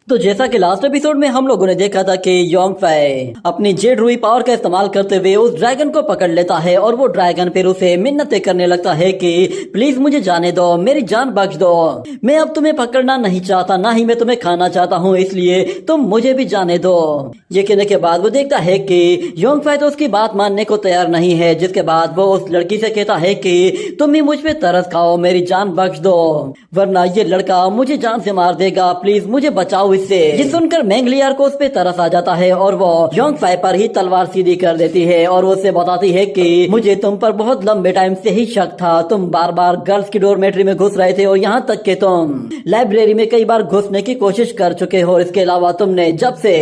तो जैसा कि लास्ट एपिसोड में हम लोगों ने देखा था कि योंग फै अपनी जेड रूई पावर का इस्तेमाल करते हुए उस ड्रैगन को पकड़ लेता है और वो ड्रैगन फिर उसे मिन्नतें करने लगता है कि प्लीज मुझे जाने दो, मेरी जान बख्श दो, मैं अब तुम्हें पकड़ना नहीं चाहता, ना ही मैं तुम्हें खाना चाहता हूँ, इसलिए तुम मुझे भी जाने दो। ये कहने के बाद वो देखता है कि योंग फै तो उसकी बात मानने को तैयार नहीं है, जिसके बाद वो उस लड़की से कहता है कि तुम भी मुझ पे तरस खाओ, मेरी जान बख्श दो, वरना ये लड़का मुझे जान से मार देगा, प्लीज मुझे बचाओ इससे। ये सुनकर मैंगलियर को उस पे तरस आ जाता है और वो योंग फै पर ही तलवार सीधी कर देती है और वो उसे बताती है कि मुझे तुम पर बहुत लंबे टाइम से ही शक था, तुम बार बार गर्ल्स की डोरमेट्री में घुस रहे थे और यहाँ तक कि तुम लाइब्रेरी में कई बार घुसने की कोशिश कर चुके हो। इसके अलावा तुमने जब से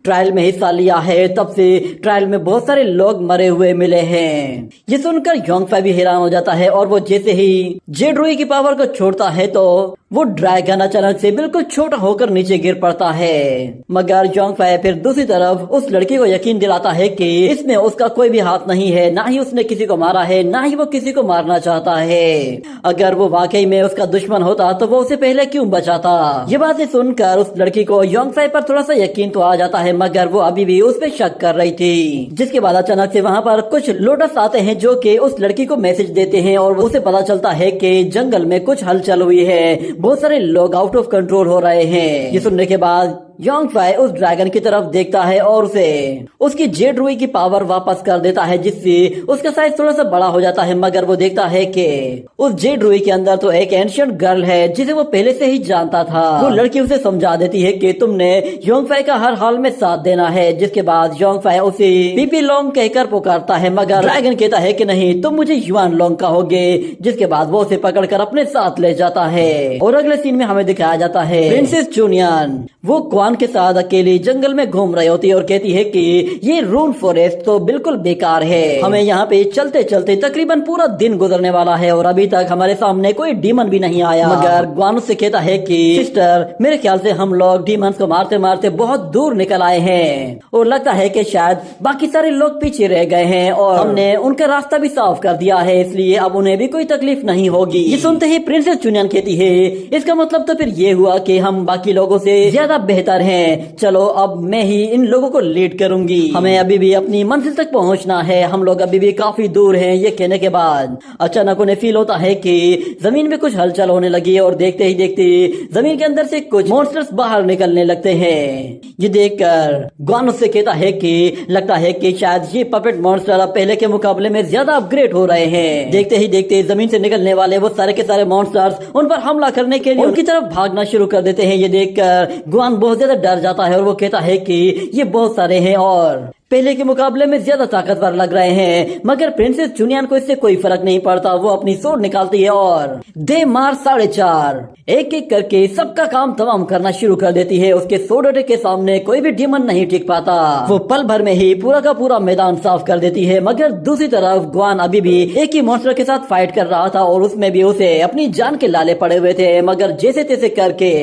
ट्रायल में हिस्सा लिया है तब से ट्रायल में बहुत सारे लोग मरे हुए मिले हैं। ये सुनकर योंग फै भी हैरान हो जाता है और वो जैसे ही जेड रूई की पावर को छोड़ता है तो वो ड्रैगन अचानक से बिल्कुल छोटा होकर नीचे गिर पड़ता है। मगर योंग फै फिर दूसरी तरफ उस लड़की को यकीन दिलाता है कि इसमें उसका कोई भी हाथ नहीं है, ना ही उसने किसी को मारा है, ना ही वो किसी को मारना चाहता है। अगर वो वाकई में उसका दुश्मन होता तो वो उसे पहले क्यों बचाता। ये बातें सुनकर उस लड़की को योंग फै पर थोड़ा सा यकीन तो आ जाता है, मगर वो अभी भी उस पर शक कर रही थी। जिसके बाद अचानक से वहाँ पर कुछ लोटस आते हैं जो कि उस लड़की को मैसेज देते हैं और उसे पता चलता है कि जंगल में कुछ हलचल हुई है, बहुत सारे लोग आउट ऑफ कंट्रोल हो रहे हैं। ये सुनने के बाद योंग फै उस ड्रैगन की तरफ देखता है और उसे उसकी जेड रूई की पावर वापस कर देता है, जिससे उसका साइज थोड़ा सा बड़ा हो जाता है। मगर वो देखता है कि उस जेड रूई के अंदर तो एक एंशिएंट गर्ल है जिसे वो पहले से ही जानता था। वो लड़की उसे समझा देती है कि तुमने योंग फै का हर हाल में साथ देना है। जिसके बाद योंग फै उसे पीपी लोंग कहकर पुकारता है, मगर ड्रैगन कहता है कि नहीं, तुम मुझे युआन लोंग कहोगे। जिसके बाद वो उसे पकड़कर अपने साथ ले जाता है और अगले सीन में हमें दिखाया जाता है प्रिंसेस चुनियन वो क्वान के साथ अकेली जंगल में घूम रही होती है और कहती है कि ये रून फॉरेस्ट तो बिल्कुल बेकार है, हमें यहाँ पे चलते चलते तकरीबन पूरा दिन गुजरने वाला है और अभी तक हमारे सामने कोई डीमन भी नहीं आया। मगर ग्वान से कहता है कि सिस्टर, मेरे ख्याल से हम लोग डीमंस को मारते मारते बहुत दूर निकल आए हैं और लगता है कि शायद बाकी सारे लोग पीछे रह गए हैं और हमने उनका रास्ता भी साफ कर दिया है, इसलिए अब उन्हें भी कोई तकलीफ नहीं होगी। ये सुनते ही प्रिंसेस चुनियन कहती है, इसका मतलब तो फिर ये हुआ कि हम बाकी लोगों से ज्यादा बेहतर हैं, चलो अब मैं ही इन लोगों को लीड करूंगी, हमें अभी भी अपनी मंजिल तक पहुंचना है, हम लोग अभी भी काफी दूर हैं। ये कहने के बाद अचानक उन्हें फील होता है कि जमीन में कुछ हलचल होने लगी है और देखते ही देखते जमीन के अंदर से कुछ मॉन्स्टर्स बाहर निकलने लगते हैं। ये देखकर ग्वान उससे कहता है कि लगता है कि शायद ये पपेट मॉन्स्टर अब पहले के मुकाबले में ज्यादा अपग्रेड हो रहे हैं। देखते ही देखते जमीन से निकलने वाले वो सारे के सारे मॉन्स्टर्स उन पर हमला करने के लिए उनकी तरफ भागना शुरू कर देते हैं। ये देखकर ग्वान बहुत ज्यादा डर जाता है और वो कहता है कि ये बहुत सारे हैं और पहले के मुकाबले में ज्यादा ताकतवर लग रहे हैं। मगर प्रिंसेस चुनियन को इससे कोई फर्क नहीं पड़ता, वो अपनी सोर्ड निकालती है और दे मार 4.5 एक एक करके सबका काम तमाम करना शुरू कर देती है। उसके सोर्ड अटैक के सामने कोई भी डीमन नहीं टिक पाता, वो पल भर में ही पूरा का पूरा मैदान साफ कर देती है। मगर दूसरी तरफ ग्वान अभी भी एक ही मॉन्स्टर के साथ फाइट कर रहा था और उसमें भी उसे अपनी जान के लाले पड़े हुए थे। मगर जैसे तैसे करके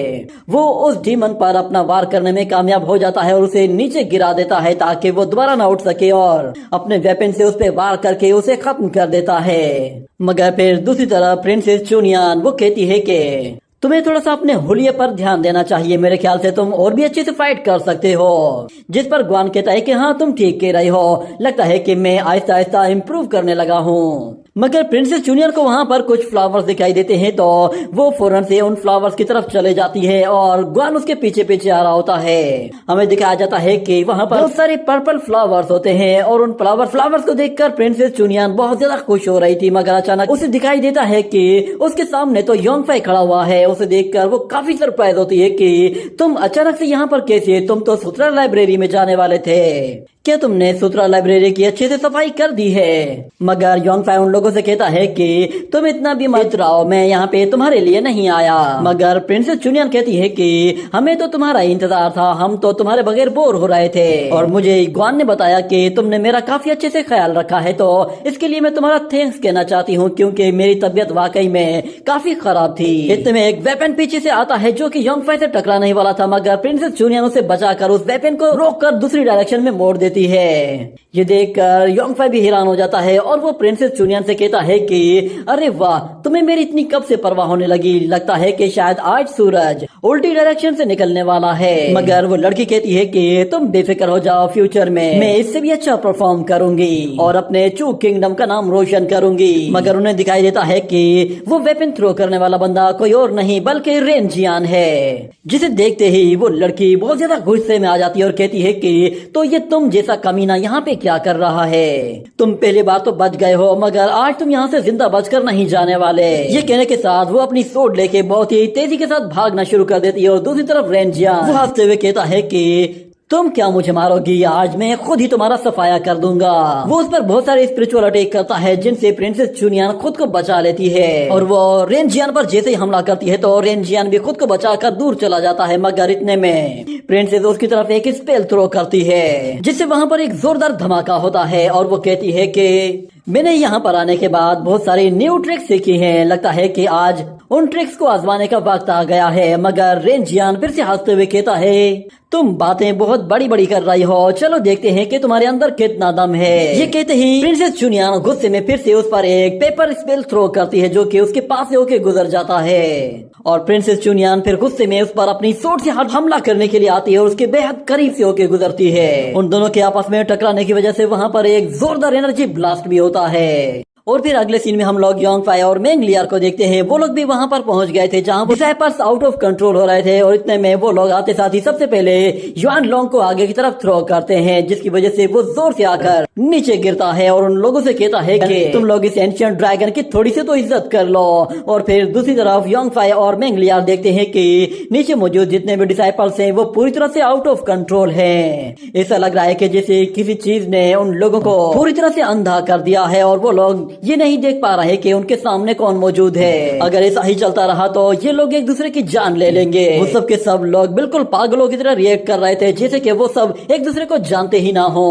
वो उस डीमन पर अपना वार करने में कामयाब हो जाता है और उसे नीचे गिरा देता है ताकि वो दोबारा ना उठ सके और अपने वेपन से उस पे वार करके उसे खत्म कर देता है। मगर फिर दूसरी तरफ प्रिंसेस चुनियन वो कहती है कि तुम्हें थोड़ा सा अपने हुलिये पर ध्यान देना चाहिए, मेरे ख्याल से तुम और भी अच्छे से फाइट कर सकते हो। जिस पर ग्वान कहता है कि हाँ तुम ठीक कह रही हो, लगता है कि मैं आहिस्ता आहिस्ता इम्प्रूव करने लगा हूँ। मगर प्रिंसेस जूनियर को वहाँ पर कुछ फ्लावर्स दिखाई देते हैं तो वो फौरन से उन फ्लावर्स की तरफ चले जाती है और ग्वान उसके पीछे पीछे आ रहा होता है। हमें दिखाया जाता है कि वहाँ पर बहुत सारे पर्पल फ्लावर्स होते हैं और उन फ्लावर्स को देखकर प्रिंसेस जूनियर बहुत ज्यादा खुश हो रही थी। मगर अचानक उसे दिखाई देता है कि उसके सामने तो योंग फै खड़ा हुआ है। उसे देखकर वो काफी सरप्राइज होती है कि तुम अचानक से यहाँ पर कैसे, तुम तो सूत्रा लाइब्रेरी में जाने वाले थे, क्या तुमने सूत्रा लाइब्रेरी की अच्छे से सफाई कर दी है। मगर योंग फै उन लोगों से कहता है कि तुम इतना भी मत रहो, मैं यहाँ पे तुम्हारे लिए नहीं आया। मगर प्रिंसेस चुनियन कहती है कि हमें तो तुम्हारा इंतजार था, हम तो तुम्हारे बगैर बोर हो रहे थे और मुझे ग्वान ने बताया कि तुमने मेरा काफी अच्छे से ख्याल रखा है, तो इसके लिए मैं तुम्हारा थैंक्स कहना चाहती हूँ क्योंकि मेरी तबीयत वाकई में काफी खराब थी। इतने में एक वेपन पीछे से आता है जो कि योंग फै से टकराने वाला था, मगर प्रिंसेस चुनियन उसे बचाकर उस वेपन को रोककर दूसरी डायरेक्शन में मोड़ देती देती है। ये देखकर योंगफाई भी हैरान हो जाता है और वो प्रिंसेस चुनियन से कहता है कि अरे वाह, तुम्हें मेरी इतनी कब से परवाह होने लगी। लगता है कि शायद आज सूरज उल्टी डायरेक्शन से निकलने वाला है। मगर वो लड़की कहती है कि तुम बेफिक्र हो जाओ, फ्यूचर में मैं इससे भी अच्छा परफॉर्म करूंगी और अपने चू किंगडम का नाम रोशन करूंगी। मगर उन्हें दिखाई देता है कि वो वेपन थ्रो करने वाला बंदा कोई और नहीं बल्कि रेन जियान है, जिसे देखते ही वो लड़की बहुत ज्यादा गुस्से में आ जाती है और कहती है कि तो ये तुम जैसा कमीना यहाँ पे क्या कर रहा है। तुम पहली बार तो बच गए हो मगर आज तुम यहाँ से जिंदा बचकर नहीं जाने वाले। ये कहने के साथ वो अपनी सोड लेके बहुत ही तेजी के साथ भागना शुरू कर देती है और दूसरी तरफ रेन जियान वो हंसते हुए कहता है कि तुम क्या मुझे मारोगी, आज मैं खुद ही तुम्हारा सफाया कर दूंगा। वो उस पर बहुत सारे स्पिरिचुअल अटैक करता है जिनसे प्रिंसेस चुनियन खुद को बचा लेती है और वो रेन जियान पर जैसे ही हमला करती है तो रेन जियान भी खुद को बचाकर दूर चला जाता है। मगर इतने में प्रिंसेस उसकी तरफ एक स्पेल थ्रो करती है जिससे वहाँ पर एक जोरदार धमाका होता है और वो कहती है कि मैंने यहाँ पर आने के बाद बहुत सारी न्यू ट्रिक्स सीखी हैं। लगता है कि आज उन ट्रिक्स को आजमाने का वक्त आ गया है। मगर रेन जियान फिर से हंसते हुए कहता है तुम बातें बहुत बड़ी बड़ी कर रही हो, चलो देखते हैं कि तुम्हारे अंदर कितना दम है। ये कहते ही प्रिंसेस चुनियन गुस्से में फिर से उस पर एक पेपर स्पेल थ्रो करती है जो कि उसके पास से होके गुजर जाता है और प्रिंसेस चुनियन फिर गुस्से में उस पर अपनी सोट से हमला करने के लिए आती है और उसके बेहद करीब से होके गुजरती है। उन दोनों के आपस में टकराने की वजह से वहाँ पर एक जोरदार एनर्जी ब्लास्ट भी होता है। और फिर अगले सीन में हम लोग योंगफाई और मेंग लियार को देखते हैं। वो लोग भी वहाँ पर पहुंच गए थे जहाँ डिसाइपर्स आउट ऑफ कंट्रोल हो रहे थे और इतने में वो लोग आते साथ ही सबसे पहले युआन लोंग को आगे की तरफ थ्रो करते हैं जिसकी वजह से वो जोर से आकर नीचे गिरता है और उन लोगों से कहता है कि तुम लोग इस एंशिएंट ड्रैगन की थोड़ी सी तो इज्जत कर लो। और फिर दूसरी तरफ योंगफाई और मेंग लियार देखते हैं कि नीचे मौजूद जितने भी डिसाइपल्स हैं वो पूरी तरह से आउट ऑफ कंट्रोल हैं। ऐसा लग रहा है कि जैसे किसी चीज ने उन लोगों को पूरी तरह से अंधा कर दिया है और वो लोग ये नहीं देख पा रहे कि उनके सामने कौन मौजूद है। अगर ऐसा ही चलता रहा तो ये लोग एक दूसरे की जान ले लेंगे। वो सब के सब लोग बिल्कुल पागलों की तरह रिएक्ट कर रहे थे जैसे कि वो सब एक दूसरे को जानते ही ना हो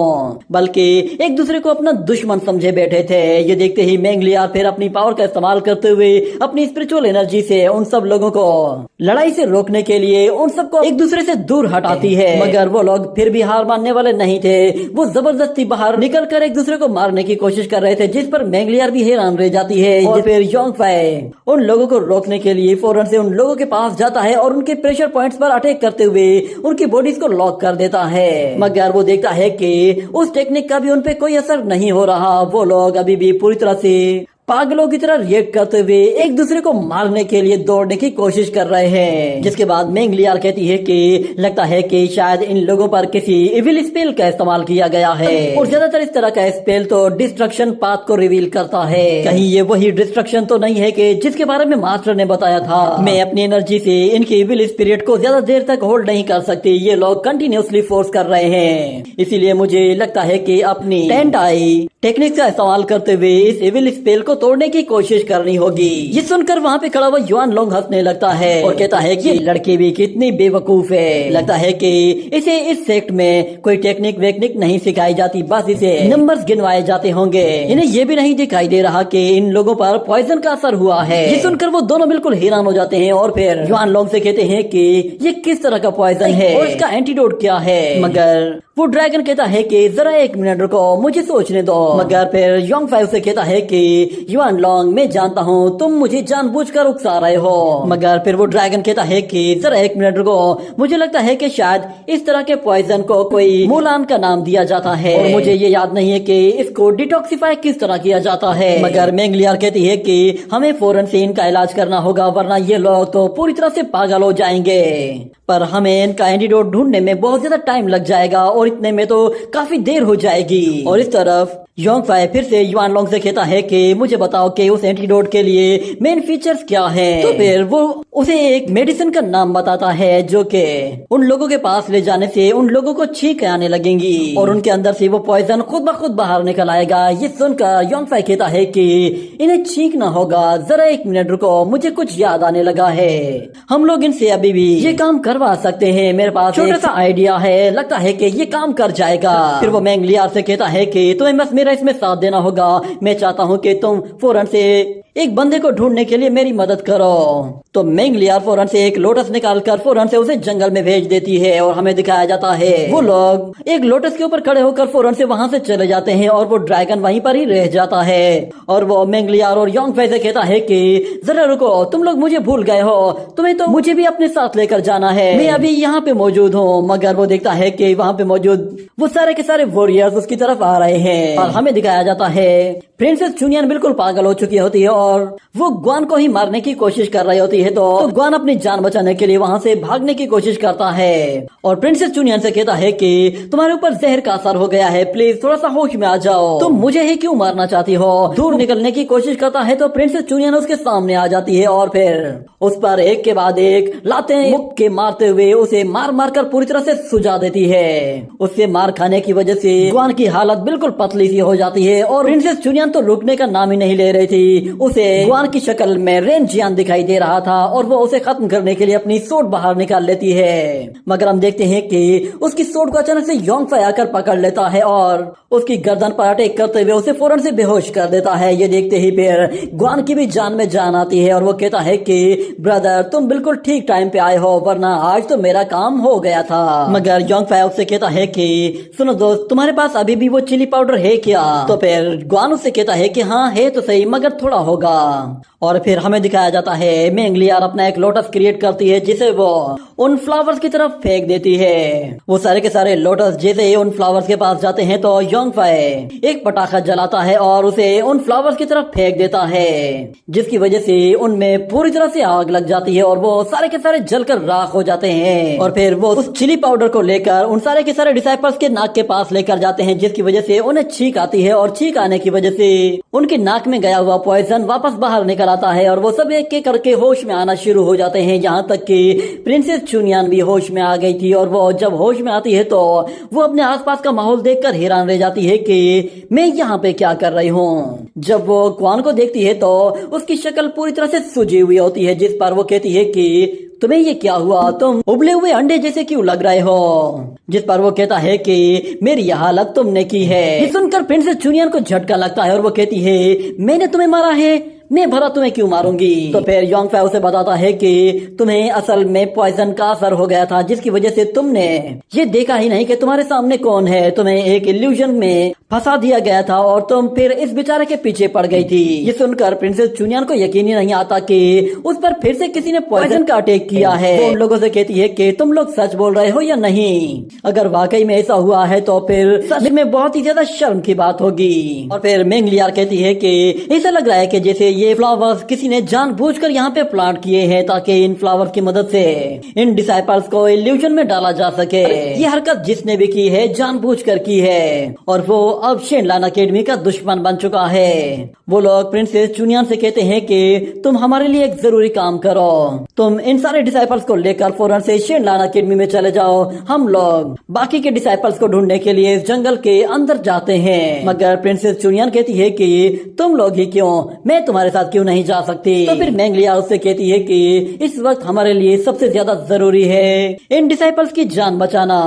बल्कि एक दूसरे को अपना दुश्मन समझे बैठे थे। ये देखते ही मेंग लियार फिर अपनी पावर का इस्तेमाल करते हुए अपनी स्पिरिचुअल एनर्जी से उन सब लोगों को लड़ाई से रोकने के लिए उन सबको एक दूसरे से दूर हटाती है। मगर वो लोग फिर भी हार मानने वाले नहीं थे। वो जबरदस्ती बाहर निकल कर एक दूसरे को मारने की कोशिश कर रहे थे जिस पर मेंग लियार भी हैरान रह जाती है। और फिर योंगफाई उन लोगों को रोकने के लिए फौरन से उन लोगों के पास जाता है और उनके प्रेशर पॉइंट्स पर अटैक करते हुए उनकी बॉडीज को लॉक कर देता है। मगर वो देखता है कि उस टेक्निक का भी उन पे कोई असर नहीं हो रहा। वो लोग अभी भी पूरी तरह से पागलों की तरह रिएक्ट करते हुए एक दूसरे को मारने के लिए दौड़ने की कोशिश कर रहे हैं। जिसके बाद मेंग लियार कहती है कि लगता है कि शायद इन लोगों पर किसी इविल स्पेल का इस्तेमाल किया गया है और ज्यादातर इस तरह का स्पेल तो डिस्ट्रक्शन पाथ को रिवील करता है। कहीं ये वही डिस्ट्रक्शन तो नहीं है कि जिसके बारे में मास्टर ने बताया था। मैं अपनी एनर्जी से इनकी इविल स्पिरिट को ज्यादा देर तक होल्ड नहीं कर सकती। ये लोग कंटिन्यूसली फोर्स कर रहे हैं, इसीलिए मुझे लगता है कि अपनी टेंट आई टेक्निक का इस्तेमाल करते हुए इस इविल स्पेल को तोड़ने की कोशिश करनी होगी। ये सुनकर वहाँ पे खड़ा हुआ युआन लोंग हंसने लगता है और कहता है कि लड़की भी कितनी बेवकूफ है। लगता है कि इसे इस सेक्ट में कोई टेक्निक वेक्निक नहीं सिखाई जाती, बस इसे नंबर्स गिनवाए जाते होंगे। इन्हें ये भी नहीं दिखाई दे रहा कि इन लोगों पर पॉइजन का असर हुआ है। ये सुनकर वो दोनों बिल्कुल हैरान हो जाते हैं और फिर युआन लोंग से कहते हैं कि ये किस तरह का पॉइजन है और इसका एंटीडोट क्या है। मगर वो ड्रैगन कहता है कि जरा 1 मिनट रुको, मुझे सोचने दो। मगर फिर योंगफाई से कहता है कि युआन लोंग, मैं जानता हूँ तुम मुझे जानबूझकर उकसा रहे हो। मगर फिर वो ड्रैगन कहता है कि जरा 1 मिनट रुको, मुझे लगता है कि शायद इस तरह के पॉइजन को कोई मूलान का नाम दिया जाता है और मुझे ये याद नहीं है कि इसको डिटॉक्सिफाई किस तरह किया जाता है। मगर मेंग लियार कहती है कि हमें फौरन से इनका इलाज करना होगा वरना ये लोग तो पूरी तरह से पागल हो जाएंगे। पर हमें इनका एंटीडोट ढूंढने में बहुत ज्यादा टाइम लग जाएगा और इतने में तो काफी देर हो जाएगी। और इस तरफ योंगफाई फिर से युआन लोंग से कहता है कि मुझे बताओ कि उस एंटीडोट के लिए मेन फीचर्स क्या हैं। तो फिर वो उसे एक मेडिसिन का नाम बताता है जो कि उन लोगों के पास ले जाने से उन लोगों को छींक आने लगेंगी और उनके अंदर से वो पॉइजन खुद ब खुद बाहर निकल आएगा। ये सुनकर योंगफाई कहता है कि इन्हें छींकना होगा, जरा 1 मिनट रुको, मुझे कुछ याद आने लगा है। हम लोग इनसे अभी भी ये काम करवा सकते हैं, मेरे पास छोटा सा आइडिया है, लगता है कि ये काम कर जाएगा। फिर वो मेंग लियार से कहता है कि तुम्हें बस मेरा इसमें साथ देना होगा। मैं चाहता हूँ कि तुम फौरन से एक बंदे को ढूंढने के लिए मेरी मदद करो। तो मेंग लियार फौरन से एक लोटस निकालकर फौरन से उसे जंगल में भेज देती है और हमें दिखाया जाता है वो लोग एक लोटस के ऊपर खड़े होकर फौरन से वहाँ से चले जाते हैं और वो ड्रैगन वहीं पर ही रह जाता है। और वो मेंग लियार और योंग फै से कहता है कि जरा रुको, तुम लोग मुझे भूल गए हो, तुम्हें तो मुझे भी अपने साथ लेकर जाना है, मैं अभी यहाँ पे मौजूद हूँ। मगर वो देखता है कि वहाँ पे मौजूद वो सारे के सारे वॉरियर्स उसकी तरफ आ रहे हैं और हमें दिखाया जाता है प्रिंसेस चुनियन बिल्कुल पागल हो चुकी होती है और वो ग्वान को ही मारने की कोशिश कर रही होती है। तो ग्वान अपनी जान बचाने के लिए वहाँ से भागने की कोशिश करता है और प्रिंसेस चुनियन से कहता है कि तुम्हारे ऊपर जहर का असर हो गया है, प्लीज थोड़ा सा होश में आ जाओ, तुम मुझे ही क्यों मारना चाहती हो। दूर निकलने की कोशिश करता है तो प्रिंसेस चुनियन उसके सामने आ जाती है और फिर उस पर एक के बाद एक लातें मुक्के के मारते हुए उसे मार मार कर पूरी तरह से सुझा देती है। उससे मार खाने की वजह से ग्वान की हालत बिल्कुल पतली सी हो जाती है और प्रिंसेस चुनियन तो रुकने का नाम ही नहीं ले रही थी। उसे ग्वान की शक्ल में रेन जियान दिखाई दे रहा था और वो उसे खत्म करने के लिए अपनी सोट बाहर निकाल लेती है। मगर हम देखते हैं कि उसकी सोट को अचानक से योंग फै आकर पकड़ लेता है और उसकी गर्दन पर अटैक करते हुए उसे फौरन से बेहोश कर देता है। ये देखते ही फिर ग्वान की भी जान में जान आती है और वो कहता है कि ब्रदर तुम बिल्कुल ठीक टाइम पे आए हो, वरना आज तो मेरा काम हो गया था। मगर योंग फै उससे कहता है कि सुनो दोस्त, तुम्हारे पास अभी भी वो चिली पाउडर है क्या? तो फिर ग्वान उससे कहता है कि हाँ है तो सही, मगर थोड़ा होगा। और फिर हमें दिखाया जाता है मेंग लियार अपना एक लोटस क्रिएट करती है जिसे वो उन फ्लावर्स की तरफ फेंक देती है। वो सारे के सारे लोटस जैसे ही उन फ्लावर्स के पास जाते हैं तो योंग फै एक पटाखा जलाता है और उसे उन फ्लावर्स की तरफ फेंक देता है, जिसकी वजह से उनमें पूरी तरह से आग लग जाती है और वो सारे के सारे जलकर राख हो जाते हैं। और फिर वो उस चिली पाउडर को लेकर उन सारे के सारे डिसाइपल्स के नाक के पास लेकर जाते हैं, जिसकी वजह से उन्हें छींक आती है और छींक आने की वजह से उनके नाक में गया हुआ पॉइजन वापस बाहर निकल आता है और वो सब एक एक करके होश में आना शुरू हो जाते हैं। यहाँ तक कि प्रिंसेस चुनियान भी होश में आ गई थी और वो जब होश में आती है तो वो अपने आसपास का माहौल देखकर हैरान रह जाती है कि मैं यहाँ पे क्या कर रही हूँ। जब वो ग्वान को देखती है तो उसकी शक्ल पूरी तरह से सूजी हुई होती है, जिस पर वो कहती है कि तुम्हें ये क्या हुआ, तुम उबले हुए अंडे जैसे क्यों लग रहे हो। जिस पर वो कहता है कि मेरी यह हालत तुमने की है। ये सुनकर प्रिंसेस चुनियान को झटका लगता है और वो कहती है मैंने तुम्हें मारा है, मैं भला तुम्हें क्यों मारूंगी। तो फिर योंग फै उसे बताता है कि तुम्हें असल में पॉइजन का असर हो गया था, जिसकी वजह से तुमने ये देखा ही नहीं कि तुम्हारे सामने कौन है, तुम्हें एक इल्यूजन में फंसा दिया गया था और तुम फिर इस बेचारे के पीछे पड़ गई थी। ये सुनकर प्रिंसेस चुनियान को यकीन ही नहीं आता कि उस पर फिर से किसी ने पॉइजन का अटैक किया है। वो उन लोगों से कहती है कि तुम लोग सच बोल रहे हो या नहीं, अगर वाकई में ऐसा हुआ है तो फिर सच में बहुत ही ज्यादा शर्म की बात होगी। और फिर मेंग लियार कहती है कि ऐसा लग रहा है कि जैसे ये फ्लावर्स किसी ने जानबूझकर यहाँ पे प्लांट किए हैं ताकि इन फ्लावर्स की मदद से इन डिसाइपल्स को इल्यूजन में डाला जा सके। ये हरकत जिसने भी की है जानबूझकर की है और वो अब शेनलान अकेडमी का दुश्मन बन चुका है। वो लोग प्रिंसेस चुनियान से कहते हैं कि तुम हमारे लिए एक जरूरी काम करो, तुम इन सारे डिसाइपल्स को लेकर फौरन से शेनलान अकेडमी में चले जाओ, हम लोग बाकी के डिसाइपल्स को ढूंढने के लिए इस जंगल के अंदर जाते हैं। मगर प्रिंसेस चुनियान कहती है कि तुम लोग ही क्यों, मैं तुम्हारे साथ क्यों नहीं जा सकती। तो फिर मेंग लियार उससे कहती है कि इस वक्त हमारे लिए सबसे ज्यादा जरूरी है इन डिसाइपल्स की जान बचाना।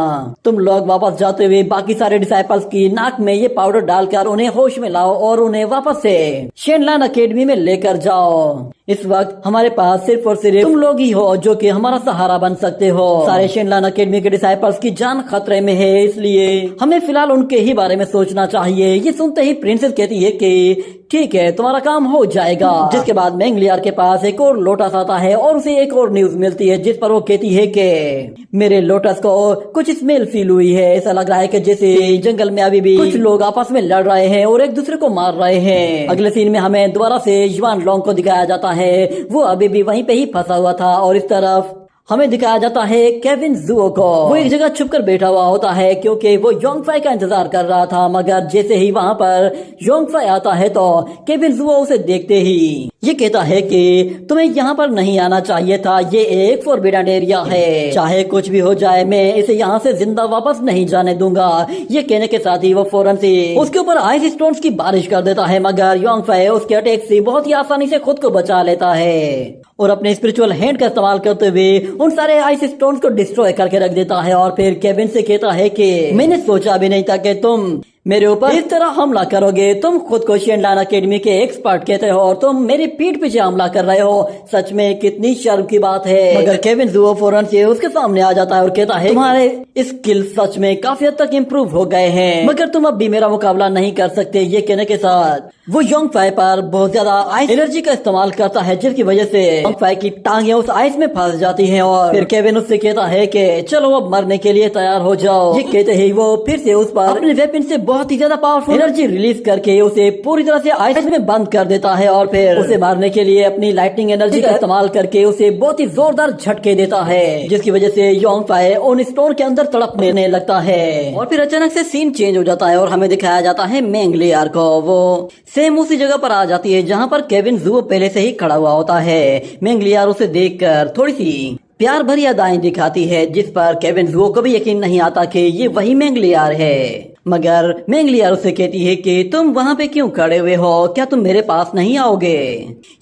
तुम लोग वापस जाते हुए बाकी सारे डिसाइपल्स की नाक में ये पाउडर डालकर उन्हें होश में लाओ और उन्हें वापस से शेनलान अकेडमी में लेकर जाओ। इस वक्त हमारे पास सिर्फ और सिर्फ तुम लोग ही हो जो कि हमारा सहारा बन सकते हो। सारे शेनलान अकेडमी के डिसाइपल्स की जान खतरे में है, इसलिए हमें फिलहाल उनके ही बारे में सोचना चाहिए। ये सुनते ही प्रिंसेस कहती है कि ठीक है, तुम्हारा काम हो जाएगा। जिसके बाद मेंग लियार के पास एक और लोटस आता है और उसे एक और न्यूज मिलती है, जिस पर वो कहती है कि मेरे लोटस को कुछ स्मेल फील हुई है, ऐसा लग रहा है कि जैसे जंगल में अभी भी कुछ लोग आपस में लड़ रहे हैं और एक दूसरे को मार रहे हैं। अगले सीन में हमें दोबारा से युआन लोंग को दिखाया जाता है, वो अभी भी वहीं पे ही फंसा हुआ था और इस तरफ हमें दिखाया जाता है केविन जुओ को। वो एक जगह छुपकर बैठा हुआ होता है क्योंकि वो योंग फै का इंतजार कर रहा था। मगर जैसे ही वहाँ पर योंग फै आता है तो केविन जुओ उसे देखते ही ये कहता है कि तुम्हें यहाँ पर नहीं आना चाहिए था, ये एक फॉरबिडन एरिया है, चाहे कुछ भी हो जाए मैं इसे यहाँ से जिंदा वापस नहीं जाने दूंगा। ये कहने के साथ ही वो फौरन से उसके ऊपर आइस स्टोन्स की बारिश कर देता है। मगर योंग फै उसके अटैक से बहुत ही आसानी से खुद को बचा लेता है और अपने स्पिरिचुअल हैंड का इस्तेमाल करते हुए उन सारे आइस स्टोन्स को डिस्ट्रॉय करके रख देता है। और फिर केविन से कहता है कि मैंने सोचा भी नहीं था कि तुम मेरे ऊपर इस तरह हमला करोगे? तुम खुद को शेनलान एकेडमी के एक्सपर्ट कहते हो और तुम मेरी पीठ पीछे हमला कर रहे हो। सच में कितनी शर्म की बात है। मगर केविन जुओ फौरन से उसके सामने आ जाता है और कहता है तुम्हारे स्किल सच में काफी हद तक इम्प्रूव हो गए हैं, मगर तुम अब भी मेरा मुकाबला नहीं कर सकते। ये कहने के साथ वो योंग फाई पर बहुत ज्यादा आइस एनर्जी का इस्तेमाल करता है, जिसकी वजह से योंग फाई की टांगे उस आइस में फंस जाती हैं और फिर केविन उससे कहता है कि चलो अब मरने के लिए तैयार हो जाओ। ये कहते ही वो फिर से उस पर अपने वेपन से बहुत ही ज्यादा पावरफुल एनर्जी रिलीज करके उसे पूरी तरह से आइस में बंद कर देता है और फिर उसे मारने के लिए अपनी लाइटनिंग एनर्जी का इस्तेमाल करके उसे बहुत ही जोरदार झटके देता है, जिसकी वजह से योंग फाई उन स्टोन के अंदर तड़पने लगता है। और फिर अचानक से सीन चेंज हो जाता है और हमें दिखाया जाता है मेंग लियार को। वो सेम उसी जगह पर आ जाती है जहाँ पर केविन जुओ पहले से ही खड़ा हुआ होता है। मेंग लियार उसे देखकर थोड़ी सी प्यार भरी अदाएं दिखाती है, जिस पर केविन जुओ को भी यकीन नहीं आता कि ये वही मेंग लियार है। मगर मेंग लियार उसे कहती है कि तुम वहाँ पे क्यों खड़े हुए हो, क्या तुम मेरे पास नहीं आओगे?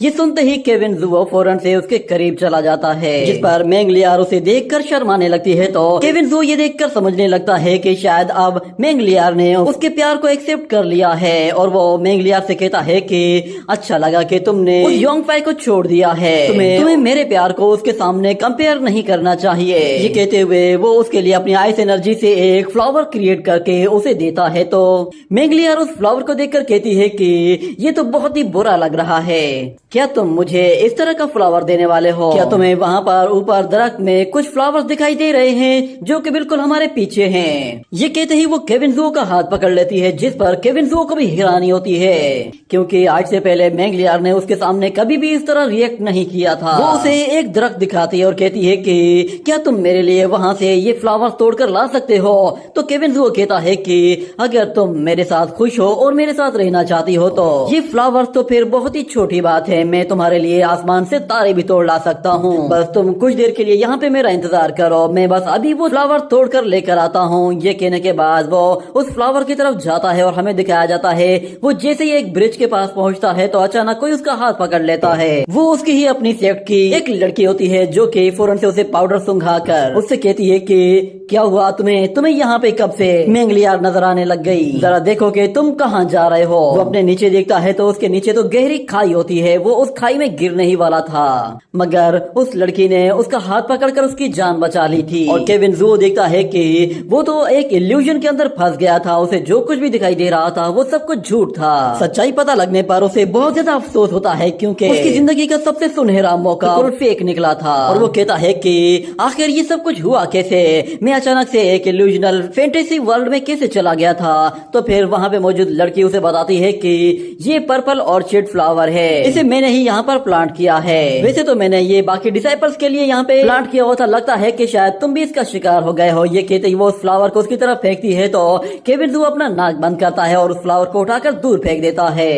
ये सुनते ही केविन जुओ फौरन से उसके करीब चला जाता है, जिस पर मेंग लियार उसे देखकर शर्माने लगती है। तो केविन जुओ ये देखकर समझने लगता है कि शायद अब मेंग लियार ने उसके प्यार को एक्सेप्ट कर लिया है और वो मेंग लियार से कहता है कि अच्छा लगा कि तुमने उस योंग फाई को छोड़ दिया है, तुम्हें मेरे प्यार को उसके सामने कंपेयर नहीं करना चाहिए। ये कहते हुए वो उसके लिए अपनी आइस एनर्जी से एक फ्लावर क्रिएट करके उसे देता है। तो मेंग लियार उस फ्लावर को देखकर कहती है कि ये तो बहुत ही बुरा लग रहा है, क्या तुम मुझे इस तरह का फ्लावर देने वाले हो? क्या तुम्हें वहाँ पर ऊपर दरख्त में कुछ फ्लावर्स दिखाई दे रहे हैं जो कि बिल्कुल हमारे पीछे हैं? ये कहते ही वो केविन जुओ का हाथ पकड़ लेती है, जिस पर केविन जुओ को भी हैरानी होती है, क्योंकि आज से पहले मेंग लियार ने उसके सामने कभी भी इस तरह रिएक्ट नहीं किया था। वो उसे एक दरख्त दिखाती है और कहती है कि क्या तुम मेरे लिए वहाँ से ये फ्लावर्स तोड़कर ला सकते हो? तो केविन जुओ कहता है कि अगर तुम मेरे साथ खुश हो और मेरे साथ रहना चाहती हो तो ये फ्लावर्स तो फिर बहुत ही छोटी बात है, मैं तुम्हारे लिए आसमान से तारे भी तोड़ ला सकता हूँ, बस तुम कुछ देर के लिए यहाँ पे मेरा इंतजार करो, मैं बस अभी वो फ्लावर तोड़ कर लेकर आता हूँ। ये कहने के बाद वो उस फ्लावर की तरफ जाता है और हमें दिखाया जाता है वो जैसे ही एक ब्रिज के पास पहुँचता है तो अचानक कोई उसका हाथ पकड़ लेता है। वो उसकी ही अपनी सेक्ट की एक लड़की होती है जो कि फौरन से उसे पाउडर सुंघा कर उससे कहती है कि क्या हुआ तुम्हें यहाँ पे कब से मेंग लियार नजर आने लग गई? जरा देखो कि तुम कहाँ जा रहे हो। वो अपने नीचे देखता है तो उसके नीचे तो गहरी खाई होती है। वो उस खाई में गिरने ही वाला था, मगर उस लड़की ने उसका हाथ पकड़कर उसकी जान बचा ली थी। और केविन जुओ देखता है कि वो तो एक इल्यूजन के अंदर फंस गया था, उसे जो कुछ भी दिखाई दे रहा था वो सब कुछ झूठ था। सच्चाई पता लगने पर उसे बहुत ज्यादा अफसोस होता है, क्योंकि उसकी जिंदगी का सबसे सुनहरा मौका फेक निकला था। और वो कहता है कि आखिर ये सब कुछ हुआ कैसे, मैं अचानक से एक इल्यूजनल फैंटेसी वर्ल्ड में कैसे चला गया था? तो फिर वहाँ पे मौजूद लड़की उसे बताती है कि ये पर्पल ऑर्चिड फ्लावर है, इसे मैंने ही यहाँ पर प्लांट किया है। वैसे तो मैंने ये बाकी डिसाइपल्स के लिए यहाँ पे प्लांट किया हुआ था, लगता है कि शायद तुम भी इसका शिकार हो गए हो। ये कहते ही वो उस फ्लावर को उसकी तरफ फेंकती है तो केविन जुओ अपना नाक बंद करता है और उस फ्लावर को उठाकर दूर फेंक देता है।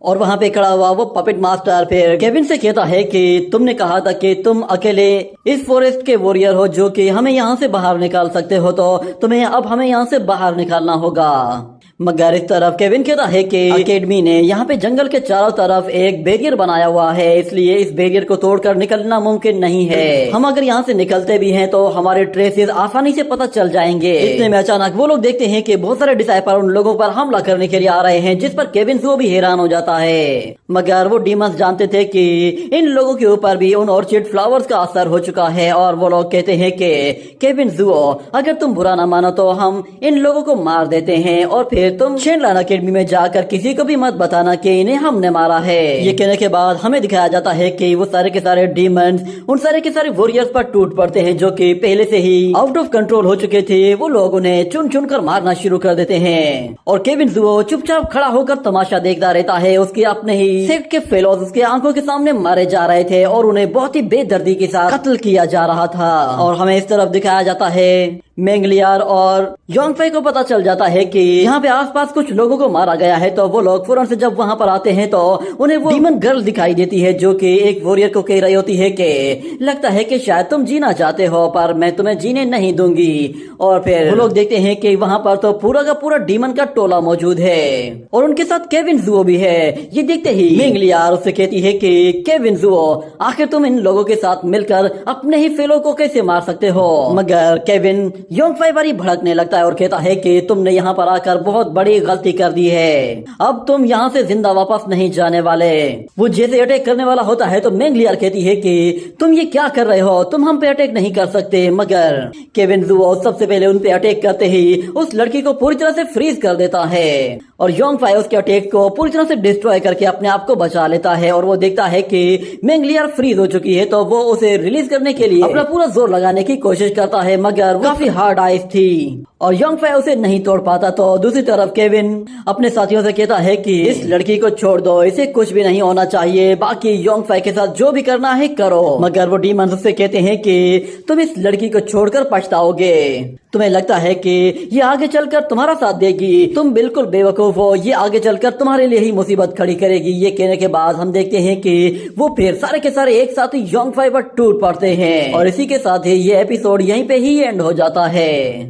और वहाँ पे खड़ा हुआ वो पपेट मास्टर फिर केविन से कहता है कि तुमने कहा था कि तुम अकेले इस फॉरेस्ट के वॉरियर हो जो कि हमें यहाँ से बाहर निकाल सकते हो, तो तुम्हें अब हमें यहाँ से बाहर निकालना होगा। मगर इस तरफ केविन कहता है कि एकेडमी ने यहाँ पे जंगल के चारों तरफ एक बैरियर बनाया हुआ है, इसलिए इस बैरियर को तोड़कर निकलना मुमकिन नहीं है। हम अगर यहाँ से निकलते भी हैं तो हमारे ट्रेसेस आसानी से पता चल जाएंगे। इतने में अचानक वो लोग देखते हैं कि बहुत सारे डिसाइपल उन लोगों पर हमला करने के लिए आ रहे हैं, जिस पर केविन जुओ भी हैरान हो जाता है। मगर वो डीमंस जानते थे कि इन लोगों के ऊपर भी उन ऑर्चिड फ्लावर्स का असर हो चुका है, और वो लोग कहते हैं कि केविन जुओ अगर तुम बुरा ना मानो तो हम इन लोगों को मार देते हैं, और फिर तुम शेनलान एकेडमी में जाकर किसी को भी मत बताना कि इन्हें हमने मारा है। ये कहने के बाद हमें दिखाया जाता है कि वो सारे के सारे डीमंस उन सारे के सारे वॉरियर्स पर टूट पड़ते हैं जो कि पहले से ही आउट ऑफ कंट्रोल हो चुके थे। वो लोग उन्हें चुन चुन कर मारना शुरू कर देते हैं और केविन जुओ चुपचाप खड़ा होकर तमाशा देखता रहता है। उसके अपने ही सेक्ट के फेलोज उसके आंखों के सामने मारे जा रहे थे और उन्हें बहुत ही बेदर्दी के साथ कत्ल किया जा रहा था। और हमें इस तरफ दिखाया जाता है मेंग लियार और योंग फाई को पता चल जाता है कि यहाँ पे आसपास कुछ लोगों को मारा गया है, तो वो लोग फौरन से जब वहाँ पर आते हैं तो उन्हें वो डीमन गर्ल दिखाई देती है जो कि एक वॉरियर को कह रही होती है कि लगता है कि शायद तुम जीना चाहते हो पर मैं तुम्हें जीने नहीं दूंगी। और फिर वो लोग देखते हैं कि वहाँ पर तो पूरा का पूरा डीमन का टोला मौजूद है और उनके साथ केविन जुओ भी है। ये देखते ही मेंग लियार उससे कहती है कि केविन जुओ आखिर तुम इन लोगों के साथ मिलकर अपने ही फेलो को कैसे मार सकते हो? मगर केविन योंग फाई बारी भड़कने लगता है और कहता है कि तुमने यहाँ पर आकर बहुत बहुत बड़ी गलती कर दी है। अब तुम यहाँ से जिंदा वापस नहीं जाने वाले। वो जैसे अटैक करने वाला होता है तो मैंगलियर कहती है कि तुम ये क्या कर रहे हो, तुम हम पे अटैक नहीं कर सकते। मगर केविन जुओ सबसे पहले उन पे अटैक करते ही उस लड़की को पूरी तरह से फ्रीज कर देता है और योंगफाई उसके अटैक को पूरी तरह से डिस्ट्रॉय करके अपने आप को बचा लेता है। और वो देखता है कि मैंगलियर फ्रीज हो चुकी है तो वो उसे रिलीज करने के लिए अपना पूरा जोर लगाने की कोशिश करता है, मगर काफी हार्ड आइस थी और योंगफाई उसे नहीं तोड़ पाता। तो दूसरी तरफ केविन अपने साथियों से कहता है कि इस लड़की को छोड़ दो, इसे कुछ भी नहीं होना चाहिए, बाकी योंगफाई के साथ जो भी करना है करो। मगर वो डीमंस उससे कहते हैं कि तुम इस लड़की को छोड़कर पछताओगे, तुम्हें लगता है कि ये आगे चलकर तुम्हारा साथ देगी, तुम बिल्कुल बेवकूफ हो, ये आगे चलकर तुम्हारे लिए ही मुसीबत खड़ी करेगी। ये कहने के बाद हम देखते हैं कि वो फिर सारे के सारे एक साथ ही योंगफाई पर टूट पड़ते हैं और इसी के साथ ही ये एपिसोड यहीं पे ही एंड हो जाता है।